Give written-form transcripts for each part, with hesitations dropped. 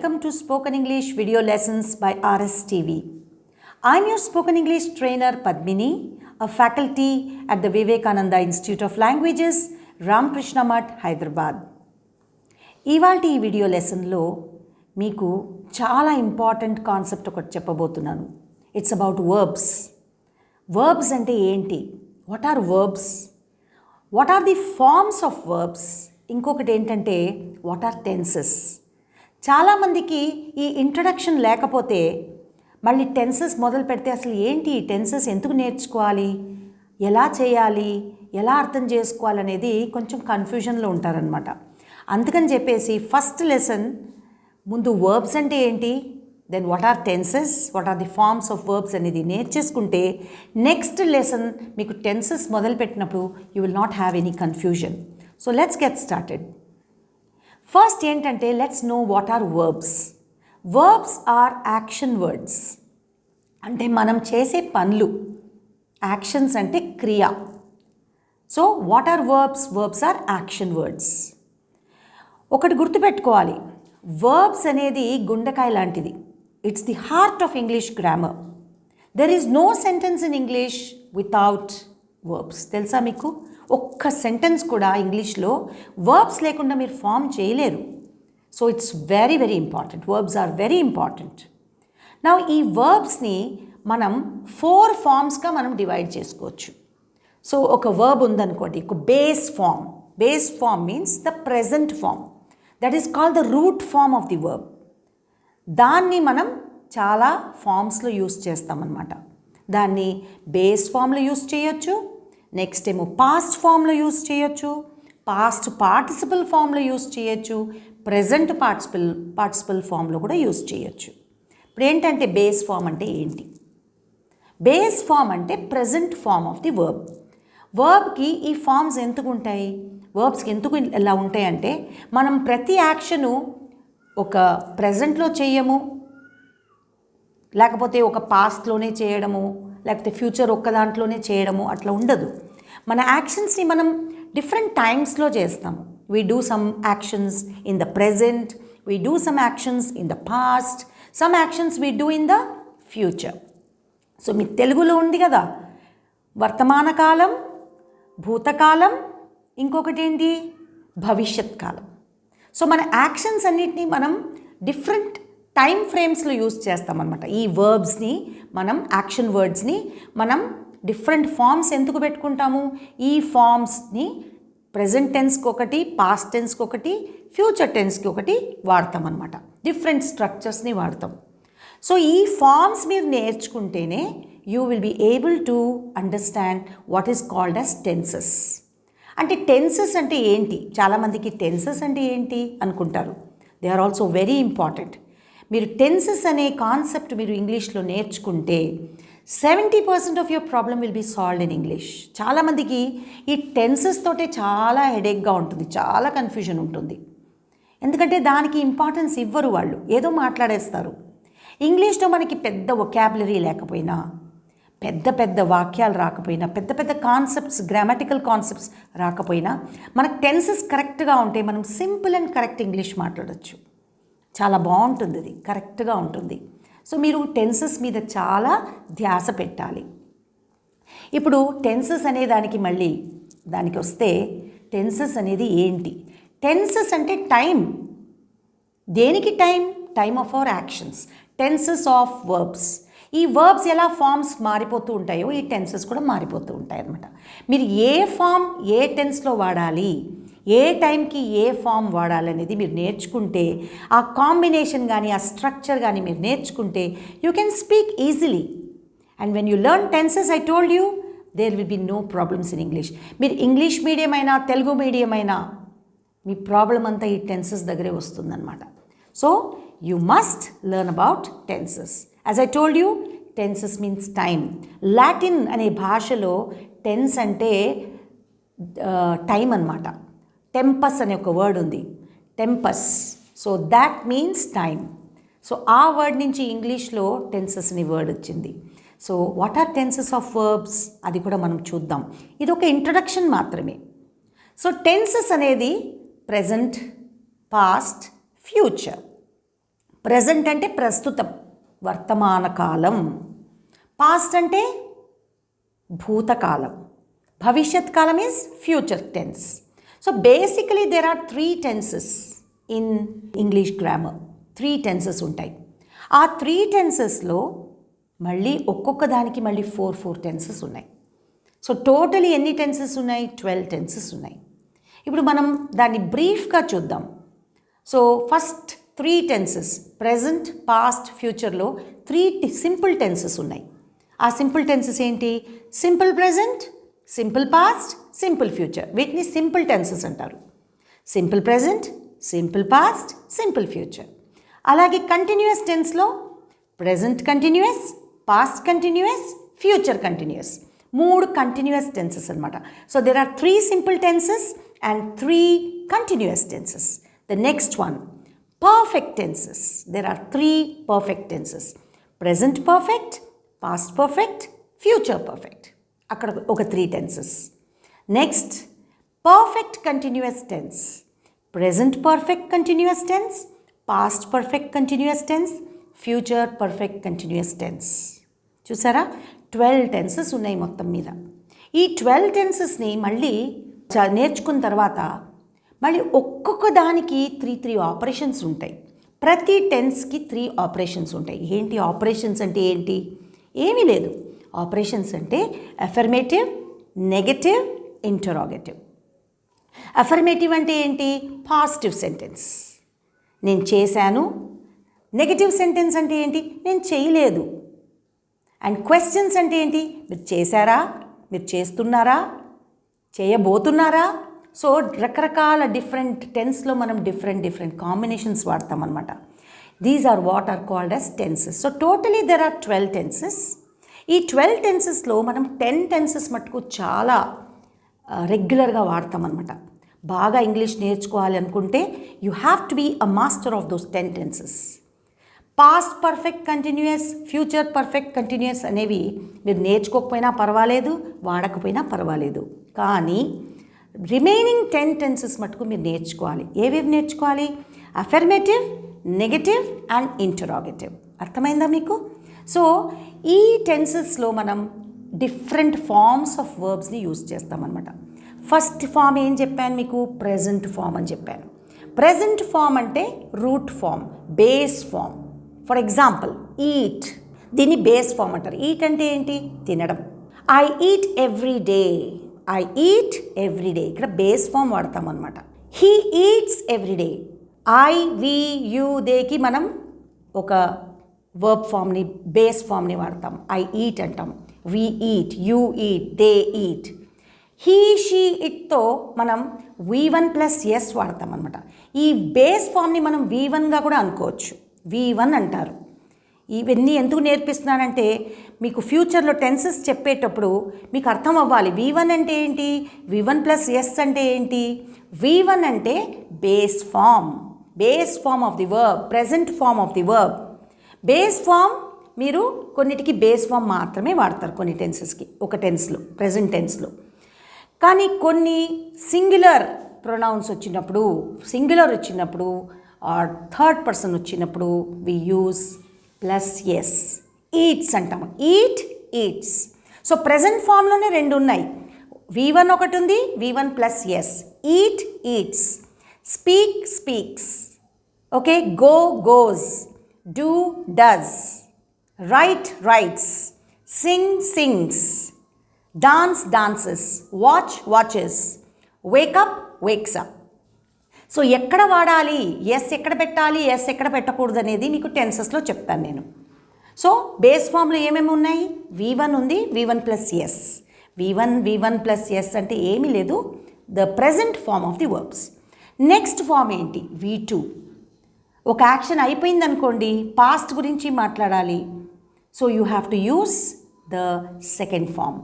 Welcome to Spoken English video lessons by RSTV. I'm your Spoken English trainer Padmini, a faculty at the Vivekananda Institute of Languages, Ramakrishna Math, Hyderabad. ఇవాల్టి ఈ video లెసన్లో మీకు చాలా important concept ఒకటి చెప్పబోతున్నాను. It's about verbs. Verbs అంటే ఏంటి? What are verbs? What are the forms of verbs? ఇంకొకటి ఏంటంటే వాట్ ఆర్ టెన్సెస్? చాలామందికి ఈ ఇంట్రడక్షన్ లేకపోతే మళ్ళీ టెన్సెస్ మొదలు పెడితే అసలు ఏంటి ఈ టెన్సెస్, ఎందుకు నేర్చుకోవాలి, ఎలా చేయాలి, ఎలా అర్థం చేసుకోవాలనేది కొంచెం కన్ఫ్యూజన్లో ఉంటారనమాట. అందుకని చెప్పేసి ఫస్ట్ లెసన్ ముందు వర్బ్స్ అంటే ఏంటి, then what are tenses, what are the forms of verbs అనేది నేర్చేసుకుంటే నెక్స్ట్ లెసన్ మీకు టెన్సెస్ మొదలుపెట్టినప్పుడు you will not have any confusion. So let's get started. First ఏంటంటే let's know what are verbs. Verbs are action words, అంటే మనం చేసే పనులు. Actions అంటే క్రియ. So what are verbs? Verbs are action words. ఒకటి గుర్తుపెట్టుకోవాలి, వర్బ్స్ అనేది గుండెకాయ లాంటిది. It's the heart of English grammar. There is no sentence in English without verbs. తెలుసా మీకు? ఒక్క సెంటెన్స్ కూడా ఇంగ్లీష్లో వర్బ్స్ లేకుండా మీరు ఫామ్ చేయలేరు. So it's very very important. Verbs are very important. నా ఈ వర్బ్స్ని మనం 4 ఫార్మ్స్గా మనం డివైడ్ చేసుకోవచ్చు. సో ఒక వర్బ్ ఉందనుకోండి, ఒక base form. Base form means the present form. That is called the root form of the verb. దాన్ని మనం చాలా ఫామ్స్లో యూస్ చేస్తామన్నమాట. దాన్ని బేస్ ఫామ్లో యూస్ చేయొచ్చు, నెక్స్ట్ ఏమో పాస్ట్ ఫామ్లో యూస్ చేయొచ్చు, పాస్ట్ పార్టిసిపల్ ఫామ్లో యూస్ చేయొచ్చు, ప్రెజెంట్ పార్టిసిపల్ ఫామ్లో కూడా యూస్ చేయొచ్చు. ఇప్పుడు ఏంటంటే బేస్ ఫామ్ అంటే ఏంటి? బేస్ ఫామ్ అంటే present form of the verb. వర్బ్కి ఈ ఫామ్స్ ఎందుకు ఉంటాయి? వర్బ్స్కి ఎందుకు ఎలా ఉంటాయంటే మనం ప్రతి యాక్షను ఒక ప్రెజెంట్లో చేయము, లేకపోతే ఒక పాస్ట్లోనే చేయడము, లేకపోతే ఫ్యూచర్ ఒక్క దాంట్లోనే చేయడము, అట్లా ఉండదు. మన యాక్షన్స్ని మనం డిఫరెంట్ టైమ్స్లో చేస్తాము. We do some actions in the present, we do some actions in the past, some actions we do in the future. So మీ తెలుగులో ఉంది కదా, వర్తమాన కాలం, భూతకాలం, ఇంకొకటి ఏంటి భవిష్యత్ కాలం. సో మన యాక్షన్స్ అన్నిటినీ మనం డిఫరెంట్ టైం ఫ్రేమ్స్లో యూస్ చేస్తామన్నమాట. ఈ వర్బ్స్ని మనం, యాక్షన్ వర్డ్స్ని మనం డిఫరెంట్ ఫార్మ్స్ ఎందుకు పెట్టుకుంటాము? ఈ ఫార్మ్స్ని ప్రెజెంట్ టెన్స్కి ఒకటి, పాస్ట్ టెన్స్కి ఒకటి, ఫ్యూచర్ టెన్స్కి ఒకటి వాడతామన్నమాట. డిఫరెంట్ స్ట్రక్చర్స్ని వాడతాం. సో ఈ ఫార్మ్స్ మీరు నేర్చుకుంటేనే you will be able to understand what is called as tenses. అంటే టెన్సెస్ అంటే ఏంటి? చాలామందికి టెన్సెస్ అంటే ఏంటి అనుకుంటారు. They are also very important. మీరు టెన్సెస్ అనే కాన్సెప్ట్ మీరు ఇంగ్లీష్లో నేర్చుకుంటే 70% of your problem will be solved in English. చాలామందికి ఈ టెన్సెస్ తోటే చాలా హెడేక్గా ఉంటుంది, చాలా కన్ఫ్యూజన్ ఉంటుంది. ఎందుకంటే దానికి ఇంపార్టెన్స్ ఇవ్వరు వాళ్ళు, ఏదో మాట్లాడేస్తారు. ఇంగ్లీష్లో మనకి పెద్ద వొకాబులరీ లేకపోయినా, పెద్ద పెద్ద వాక్యాలు రాకపోయినా, పెద్ద పెద్ద కాన్సెప్ట్స్, గ్రామటికల్ కాన్సెప్ట్స్ రాకపోయినా, మనకు టెన్సెస్ కరెక్ట్గా ఉంటే మనం సింపుల్ అండ్ కరెక్ట్ ఇంగ్లీష్ మాట్లాడచ్చు. చాలా బాగుంటుంది, అది కరెక్ట్గా ఉంటుంది. సో మీరు టెన్సెస్ మీద చాలా ధ్యాస పెట్టాలి. ఇప్పుడు టెన్సెస్ అనే దానికి వస్తే టెన్సెస్ అనేది ఏంటి? టెన్సెస్ అంటే టైం. దేనికి time? Time of our actions. Tenses of verbs. ఈ వర్బ్స్ ఎలా ఫామ్స్ మారిపోతూ ఉంటాయో ఈ టెన్సెస్ కూడా మారిపోతూ ఉంటాయి అన్నమాట. మీరు ఏ ఫామ్ ఏ టెన్స్లో వాడాలి, ఏ టైంకి ఏ ఫామ్ వాడాలనేది మీరు నేర్చుకుంటే, ఆ కాంబినేషన్ కానీ ఆ స్ట్రక్చర్ కానీ మీరు నేర్చుకుంటే you can speak easily. And when you learn tenses, I told you, there will be no problems in English. మీరు ఇంగ్లీష్ మీడియం అయినా తెలుగు మీడియం అయినా మీ ప్రాబ్లం అంతా ఈ టెన్సెస్ దగ్గరే వస్తుందన్నమాట. So you must learn about tenses. As I told you, tenses means time. Latin అనే భాషలో tense అంటే టైం అన్నమాట. టెంపస్ అనే ఒక వర్డ్ ఉంది, టెంపస్. So that means time. So ఆ వర్డ్ నుంచి ఇంగ్లీష్లో టెన్సెస్ అనే వర్డ్ వచ్చింది. So what are tenses of verbs అది కూడా మనం చూద్దాం. ఇది ఒక ఇంట్రడక్షన్ మాత్రమే. సో టెన్సెస్ అనేది ప్రెజెంట్, పాస్ట్, ఫ్యూచర్. ప్రెజెంట్ అంటే ప్రస్తుతం, వర్తమాన కాలం. పాస్ట్ అంటే భూతకాలం. భవిష్యత్ కాలం is future tense. So basically there are 3 tenses in English grammar. 3 tenses ఉంటాయి. ఆ 3 tensesలో మళ్ళీ ఒక్కొక్క దానికి మళ్ళీ 4 tenses ఉన్నాయి. సో టోటలీ ఎన్ని టెన్సెస్ ఉన్నాయి? 12 tenses ఉన్నాయి. ఇప్పుడు మనం దాన్ని బ్రీఫ్గా చూద్దాం. So first 3 tenses, present, past, ఫ్యూచర్లో 3 సింపుల్ టెన్సెస్ ఉన్నాయి. ఆ సింపుల్ టెన్సెస్ ఏంటి? Simple present, simple past, simple future. వీటిని సింపుల్ టెన్సెస్ అంటారు. Simple present, simple past, simple future. అలాగే కంటిన్యూస్ టెన్స్లో present continuous, past continuous, future continuous. 3 continuous tenses అనమాట. So there are 3 simple tenses and 3 continuous tenses. The next one, perfect tenses. There are 3 perfect tenses. Present perfect, past perfect, future perfect. అక్కడ ఒక 3 tenses. Next perfect continuous tense. Present perfect continuous tense, past perfect continuous tense, future perfect continuous tense. చూసారా? 12 tenses ఉన్నాయి మొత్తం మీద. ఈ 12 tensesని మళ్ళీ నేర్చుకున్న తర్వాత మళ్ళీ ఒక్కొక్క దానికి 3 ఆపరేషన్స్ ఉంటాయి. ప్రతి టెన్స్కి 3 ఆపరేషన్స్ ఉంటాయి. ఏంటి ఆపరేషన్స్ అంటే ఏంటి? ఏమీ లేదు. ఆపరేషన్స్ అంటే అఫర్మేటివ్, నెగటివ్, ఇంటరాగేటివ్. అఫర్మేటివ్ అంటే ఏంటి? పాజిటివ్ సెంటెన్స్, నేను చేశాను. నెగటివ్ సెంటెన్స్ అంటే ఏంటి? నేను చేయలేదు. అండ్ క్వశ్చన్స్ అంటే ఏంటి? మీరు చేశారా, మీరు చేస్తున్నారా, చేయబోతున్నారా. సో రకరకాల డిఫరెంట్ టెన్స్లో మనం డిఫరెంట్ కాంబినేషన్స్ వాడతాం అనమాట. These are what are called as tenses. So totally there are 12 tenses. ఈ 12 tensesలో మనం 10 tenses మటుకు చాలా రెగ్యులర్గా వాడతాం అనమాట. బాగా ఇంగ్లీష్ నేర్చుకోవాలి అనుకుంటే you have to be a master of those 10 tenses. Past perfect continuous, future perfect continuous అనేవి మీరు నేర్చుకోకపోయినా పర్వాలేదు, వాడకపోయినా పర్వాలేదు. కానీ రిమైనింగ్ 10 tenses మటుకు మీరు నేర్చుకోవాలి. ఏవేవి నేర్చుకోవాలి? Affirmative, negative and interrogative. అర్థమైందా మీకు? సో ఈ టెన్సెస్లో మనం డిఫరెంట్ ఫార్మ్స్ ఆఫ్ వర్బ్స్ని యూజ్ చేస్తామన్నమాట. ఫస్ట్ ఫామ్ ఏం చెప్పాను మీకు? ప్రెజెంట్ ఫామ్ అని చెప్పాను. ప్రెజెంట్ ఫామ్ అంటే root form, base form. For example eat, దీన్ని బేస్ ఫామ్ అంటారు. ఈట్ అంటే ఏంటి? తినడం. I eat every day, I eat every day. ఇక్కడ బేస్ ఫామ్ వాడతాం అనమాట. He eats every day. I, we, you, దేకి మనం ఒక వర్బ్ ఫామ్ని, బేస్ ఫామ్ని వాడతాం. ఐ ఈట్ అంటాం, we eat, you eat, they eat. He, she, ఇట్తో మనం V1 + S వాడతాం అనమాట. ఈ బేస్ ఫామ్ని మనం V1గా కూడా అనుకోవచ్చు. V1 అంటారు. ఇవన్నీ ఎందుకు నేర్పిస్తున్నానంటే మీకు ఫ్యూచర్లో టెన్సెస్ చెప్పేటప్పుడు మీకు అర్థం అవ్వాలి. V1 అంటే ఏంటి, V1 + S అంటే ఏంటి. V1 అంటే base form, base form of the verb, present form of the verb. Base form మీరు కొన్నిటికి బేస్ ఫామ్ మాత్రమే వాడతారు, కొన్ని టెన్సెస్కి, ఒక టెన్స్లో, ప్రెజెంట్ టెన్స్లో. కానీ కొన్ని సింగులర్ ప్రొనౌన్స్ వచ్చినప్పుడు, సింగులర్ వచ్చినప్పుడు ఆర్ థర్డ్ పర్సన్ వచ్చినప్పుడు వి యూస్ +S. ఈట్స్ అంటాము. Eat, eats. సో ప్రెజెంట్ ఫామ్లోనే 2 ఉన్నాయి. V1 ఒకటి ఉంది, V1 + S. Eat, eats. Speak, speaks. Okay, go, goes. Do, does. Write, writes. Sing, sings. Dance, dances. Watch, watches. Wake up, wakes up. So ఎక్కడ వాడాలి, yes ఎక్కడ పెట్టాలి, yes ఎక్కడ పెట్టకూడదు అనేది మీకు టెన్సెస్లో చెప్తాను నేను. సో బేస్ ఫామ్లో ఏమేమి ఉన్నాయి? V1 ఉంది, V1 + S. V1 + S అంటే ఏమీ లేదు, the present form of the verbs. Next form ఏంటి? V2. ఒక యాక్షన్ అయిపోయింది అనుకోండి, పాస్ట్ గురించి మాట్లాడాలి. So you have to use the second form,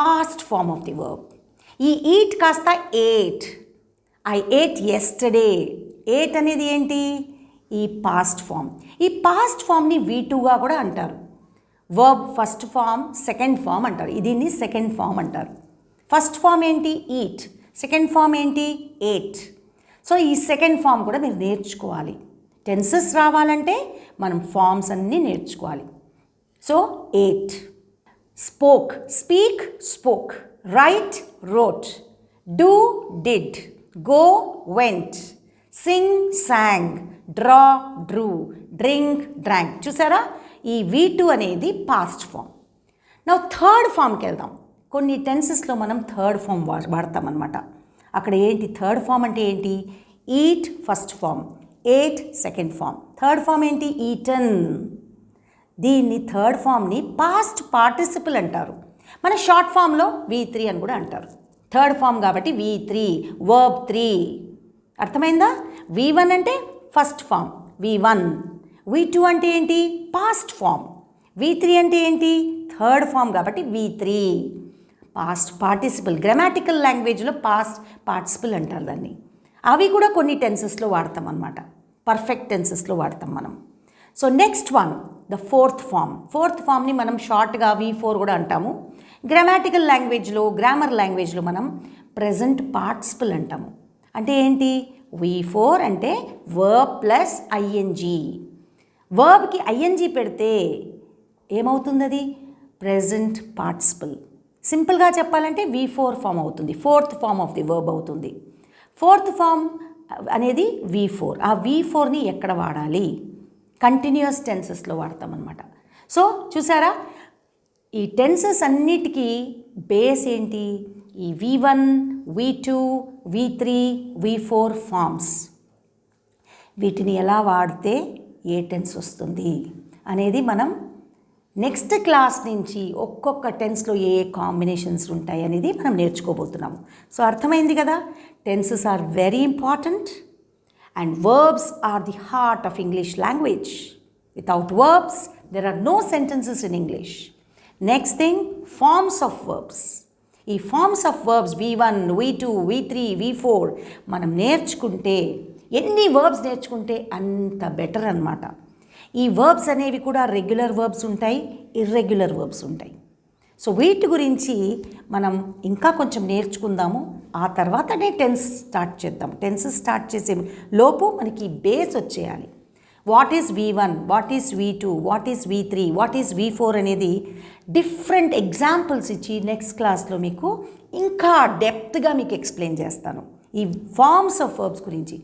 past form of the verb. ఈ ఈట్ కాస్త ate, I ate yesterday. Ate అనేది ఏంటి? ఈ పాస్ట్ ఫామ్. ఈ పాస్ట్ ఫామ్ని V2గా కూడా అంటారు. Verb first form, second form అంటారు. దీన్ని సెకండ్ ఫామ్ అంటారు. ఫస్ట్ ఫామ్ ఏంటి? ఈట్. సెకండ్ ఫామ్ ఏంటి? ఏట్. సో ఈ సెకండ్ ఫామ్ కూడా మీరు నేర్చుకోవాలి. టెన్సెస్ రావాలంటే మనం ఫామ్స్ అన్నీ నేర్చుకోవాలి. So 8 spoke, speak, spoke, write, wrote, do, did, go, went, sing, sang, draw, drew, drink, drank. చూసారా, ఈ V2 అనేది పాస్ట్ ఫామ్. నా థర్డ్ ఫామ్కి వెళ్దాం. కొన్ని టెన్సెస్లో మనం థర్డ్ ఫామ్ వాడతాం అనమాట. అక్కడ ఏంటి థర్డ్ ఫామ్ అంటే ఏంటి? Eat first form, ate second form, third form ఏంటి? ఈటన్. దీన్ని థర్డ్ ఫామ్ని పాస్ట్ పార్టిసిపుల్ అంటారు. మన షార్ట్ ఫామ్లో V3 అని కూడా అంటారు. థర్డ్ ఫామ్ కాబట్టి V3, వర్బ్ 3. అర్థమైందా? V1 అంటే ఫస్ట్ ఫామ్, V1. V2 అంటే ఏంటి? Past form. V3 అంటే ఏంటి? థర్డ్ ఫామ్ కాబట్టి V3. పాస్ట్ పార్టిసిపుల్, గ్రామాటికల్ లాంగ్వేజ్లో పాస్ట్ పార్టిసిపుల్ అంటారు దాన్ని. అవి కూడా కొన్ని టెన్సెస్లో వాడతాం అన్నమాట. పర్ఫెక్ట్ టెన్సెస్లో వాడతాం మనం. So next one, the fourth form. Fourth ఫామ్ని మనం షార్ట్గా V4 కూడా అంటాము. గ్రామాటికల్ లాంగ్వేజ్లో, గ్రామర్ లాంగ్వేజ్లో మనం ప్రెజెంట్ పార్టిసిపుల్ అంటాము. అంటే ఏంటి? V4 అంటే వర్బ్ ప్లస్ ING. వర్బ్కి ING పెడితే ఏమవుతుంది? అది ప్రెజెంట్ పార్టిసిపుల్. సింపుల్గా చెప్పాలంటే V4 ఫామ్ అవుతుంది, fourth form of the verb అవుతుంది. ఫోర్త్ ఫామ్ అనేది V4. ఆ V4ని ఎక్కడ వాడాలి? కంటిన్యూస్ టెన్సెస్లో వాడతామన్నమాట. సో చూసారా, ఈ టెన్సెస్ అన్నిటికీ బేస్ ఏంటి? ఈ V1, V2, V3, V4 forms. వీటిని ఎలా వాడితే ఏ టెన్స్ వస్తుంది అనేది మనం నెక్స్ట్ క్లాస్ నుంచి ఒక్కొక్క టెన్స్లో ఏ కాంబినేషన్స్ ఉంటాయి అనేది మనం నేర్చుకోబోతున్నాము. సో అర్థమైంది కదా, tenses are very important and verbs are the heart of English language. Without verbs, there are no sentences in English. Next thing, forms of verbs. ఈ forms of verbs V1, V2, V3, V4 మనం నేర్చుకుంటే, ఎన్ని verbs నేర్చుకుంటే అంత better అన్నమాట. ఈ verbs అనేవి కూడా రెగ్యులర్ verbs ఉంటాయి, ఇర్రెగ్యులర్ verbs ఉంటాయి. సో వీటి గురించి మనం ఇంకా కొంచెం నేర్చుకుందాము. ఆ తర్వాతనే టెన్స్ స్టార్ట్ చేద్దాం. టెన్సెస్ స్టార్ట్ చేసే లోపు మనకి బేస్ వచ్చేయాలి. What is V1, what is V2, what is V3, what is V4 అనేది డిఫరెంట్ ఎగ్జాంపుల్స్ ఇచ్చి నెక్స్ట్ క్లాస్లో మీకు ఇంకా డెప్త్గా మీకు ఎక్స్ప్లెయిన్ చేస్తాను. ఈ ఫార్మ్స్ ఆఫ్ వర్బ్స్ గురించి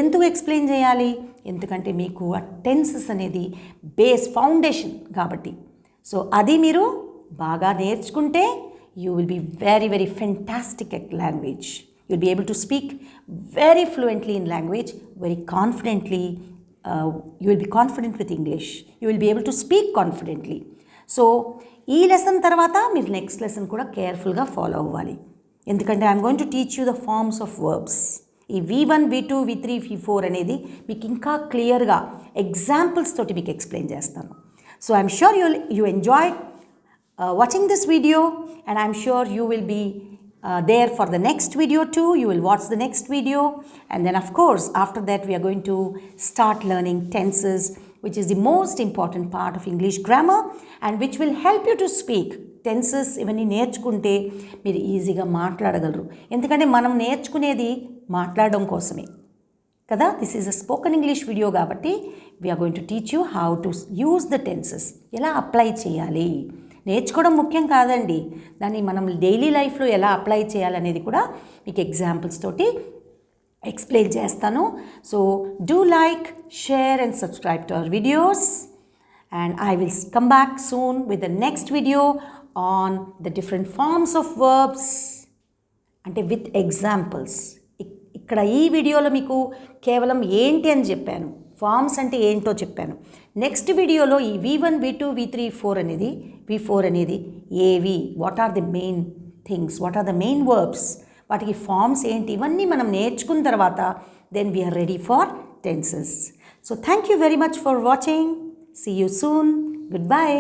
ఎందుకు ఎక్స్ప్లెయిన్ చేయాలి? ఎందుకంటే మీకు ఆ టెన్సెస్ అనేది బేస్, ఫౌండేషన్ కాబట్టి. సో అది మీరు బాగా నేర్చుకుంటే you will be very, very fantastic at language. You'll be able to speak very fluently in language, very confidently. You will be confident with English. You will be able to speak confidently. So, ఈ lesson తర్వాత మీరు next lesson కూడా కేర్ఫుల్గా follow అవ్వాలి. ఎందుకంటే I'm going to teach you the forms of verbs. ఈ V1, V2, V3, V4 అనేది మీకు ఇంకా క్లియర్గా ఎగ్జాంపుల్స్ తోటి మీకు ఎక్స్ప్లెయిన్ చేస్తాను. So I'm sure you enjoyed watching this video, and I'm sure you will be there for the next video too. You will watch the next video, and then of course after that we are going to start learning tenses, which is the most important part of English grammar and which will help you to speak. Tenses ఇవన్నీ నేర్చుకుంటే మీరు ఈజీగా మాట్లాడగలరు. ఎందుకంటే మనం నేర్చుకునేది మాట్లాడడం కోసమే కదా. This is a spoken English video కాబట్టి we are going to teach you how to use the tenses, ఎలా అప్లై చేయాలి. నేర్చుకోవడం ముఖ్యం కాదండి, దాన్ని మనం డైలీ లైఫ్లో ఎలా అప్లై చేయాలనేది కూడా మీకు ఎగ్జాంపుల్స్ తోటి ఎక్స్ప్లెయిన్ చేస్తాను. So do like, share and subscribe to our videos, and I will come back soon with the next video on the different forms of verbs, అంటే విత్ ఎగ్జాంపుల్స్. ఇక్కడ ఈ వీడియోలో మీకు కేవలం ఏంటి అని చెప్పాను, ఫార్మ్స్ అంటే ఏంటో చెప్పాను. నెక్స్ట్ వీడియోలో ఈ V1, V2, V3, V4 అనేది ఏవి, what are the main things, what are the main verbs, వాటికి ఫార్మ్స్ ఏంటి, ఇవన్నీ మనం నేర్చుకున్న తర్వాత then we're ready for tenses. So thank you very much for watching. See you soon. Good by.